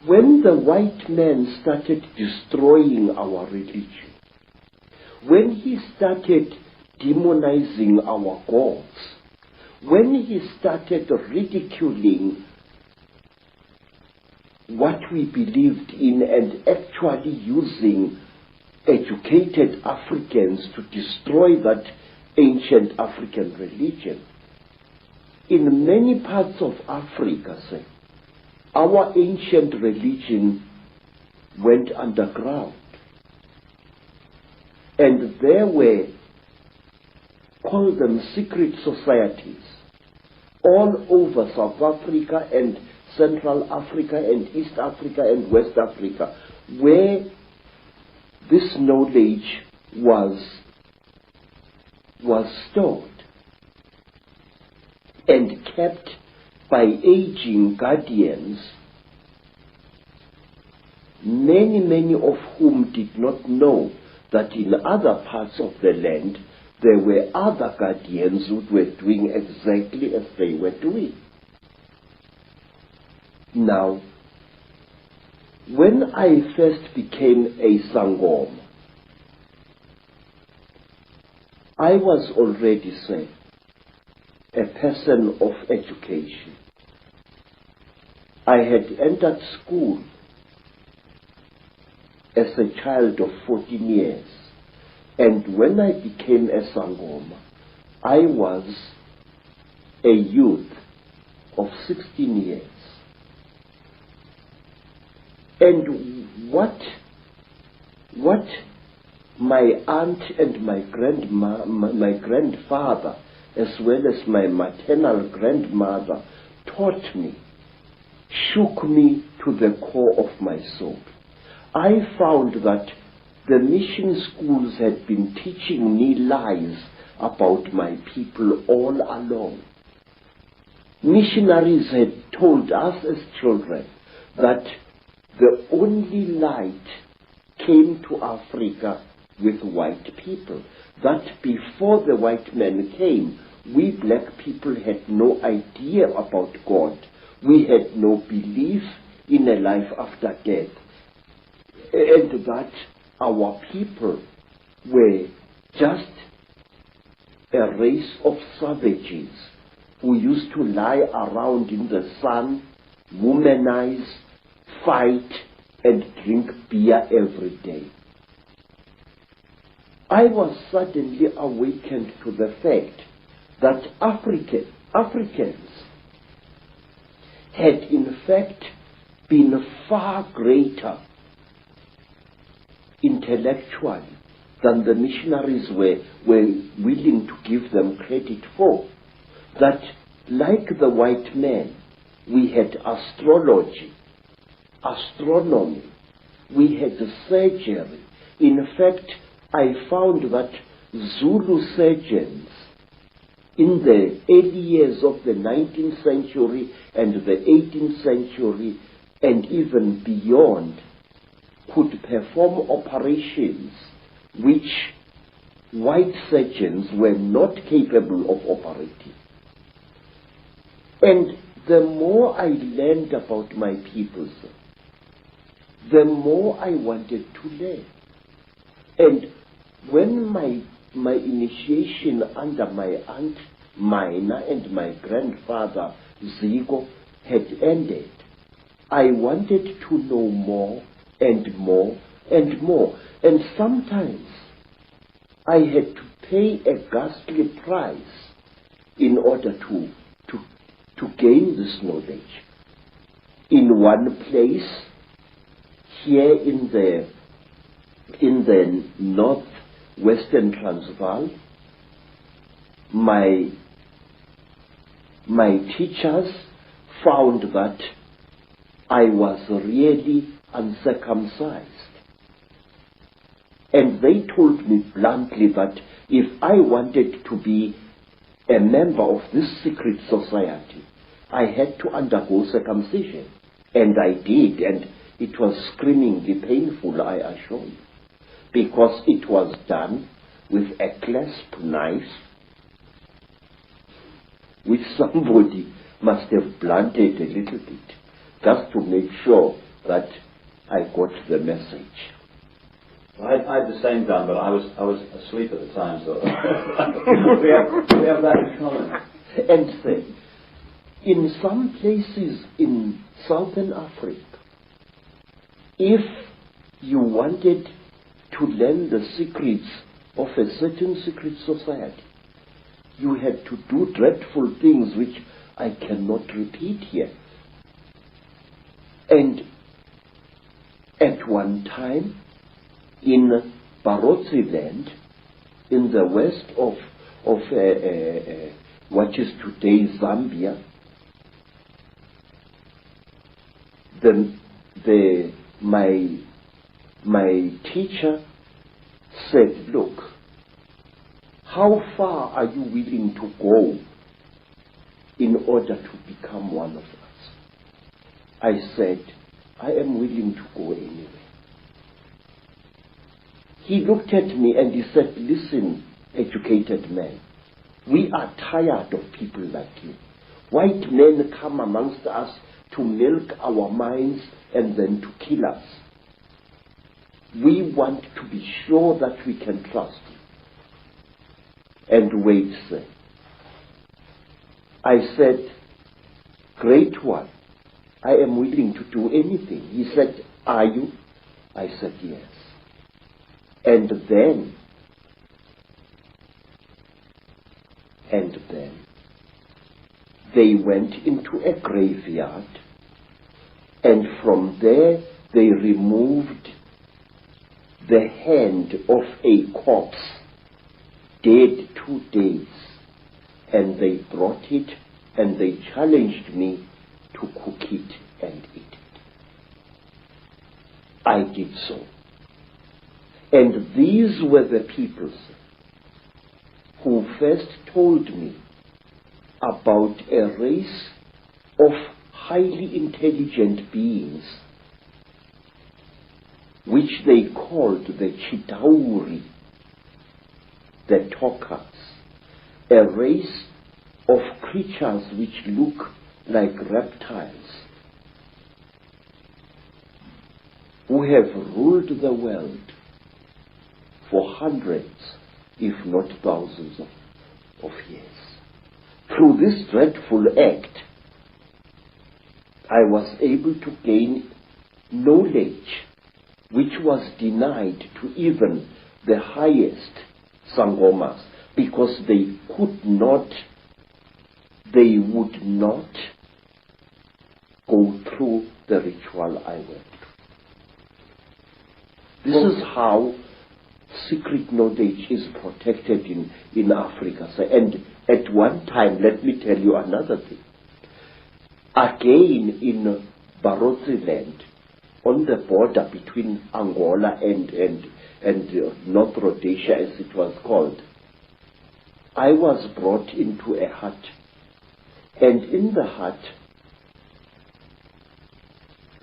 When the white man started destroying our religion, when he started demonizing our gods, when he started ridiculing what we believed in and actually using educated Africans to destroy that ancient African religion, in many parts of Africa, our ancient religion went underground. And there were, call them secret societies, all over South Africa and Central Africa and East Africa and West Africa, where this knowledge was stored and kept by aging guardians, many of whom did not know that in other parts of the land there were other guardians who were doing exactly as they were doing. Now, when I first became a Sangoma, I was already, a person of education. I had entered school as a child of 14 years, and when I became a Sangoma, I was a youth of 16 years. And what my aunt and my grandfather, as well as my maternal grandmother, taught me, shook me to the core of my soul. I found that the mission schools had been teaching me lies about my people all along. Missionaries had told us as children that the only light came to Africa with white people, that before the white men came, we black people had no idea about God. We had no belief in a life after death, and that our people were just a race of savages who used to lie around in the sun, womanize, fight, and drink beer every day. I was suddenly awakened to the fact that Africans had in fact been far greater intellectually than the missionaries were willing to give them credit for. That like the white man, we had astrology, astronomy, we had surgery. In fact, I found that Zulu surgeons in the early years of the 19th century and the 18th century and even beyond could perform operations which white surgeons were not capable of operating. And the more I learned about my people, the more I wanted to learn. And when my initiation under my aunt Mina and my grandfather Zigo had ended, I wanted to know more and more and more. And sometimes I had to pay a ghastly price in order to gain this knowledge. In one place, here in the northwestern Transvaal, my teachers found that I was really uncircumcised. And they told me bluntly that if I wanted to be a member of this secret society, I had to undergo circumcision. And I did, and it was screamingly painful, I assure you, because it was done with a clasp knife, which somebody must have blunted a little bit, just to make sure that I got the message. Well, I had the same done, but I was asleep at the time, so we have that in common. And then, in some places in Southern Africa, if you wanted to learn the secrets of a certain secret society, you had to do dreadful things which I cannot repeat here. And at one time, in Barotse land, in the west of what is today Zambia, my teacher said, look, how far are you willing to go in order to become one of us? I said, I am willing to go anywhere. He looked at me and he said, listen, educated man, we are tired of people like you. White men come amongst us to milk our minds and then to kill us. We want to be sure that we can trust you. And wait, sir. I said, great one, I am willing to do anything. He said, are you? I said, yes. And then they went into a graveyard, and from there they removed the hand of a corpse, dead 2 days, and they brought it and they challenged me to cook it and eat it. I did so. And these were the people who first told me about a race of highly intelligent beings which they called the Chitauri, the talkers, a race of creatures which look like reptiles, who have ruled the world for hundreds, if not thousands of years. Through this dreadful act, I was able to gain knowledge which was denied to even the highest Sangomas, because they would not go through the ritual I went through. This is how secret knowledge is protected in Africa. And at one time, let me tell you another thing. Again, in Barotse land, on the border between Angola and North Rhodesia, as it was called, I was brought into a hut. And in the hut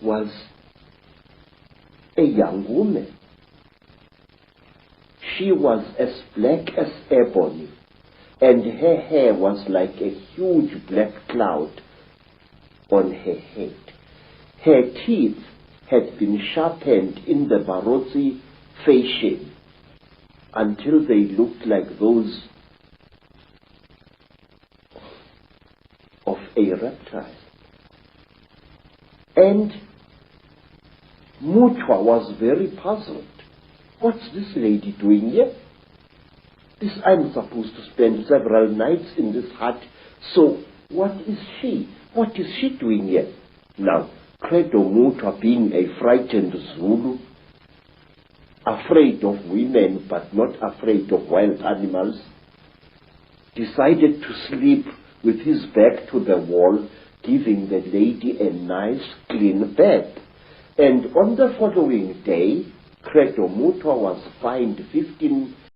was a young woman. She was as black as ebony, and her hair was like a huge black cloud on her head. Her teeth had been sharpened in the Barotse fashion until they looked like those of a reptile. And Mutwa was very puzzled. What's this lady doing here? I'm supposed to spend several nights in this hut, so what is she? What is she doing here? Now, Credo Mutwa, being a frightened Zulu, afraid of women but not afraid of wild animals, decided to sleep with his back to the wall, giving the lady a nice clean bed. And on the following day, Credo Mutwa was fined 15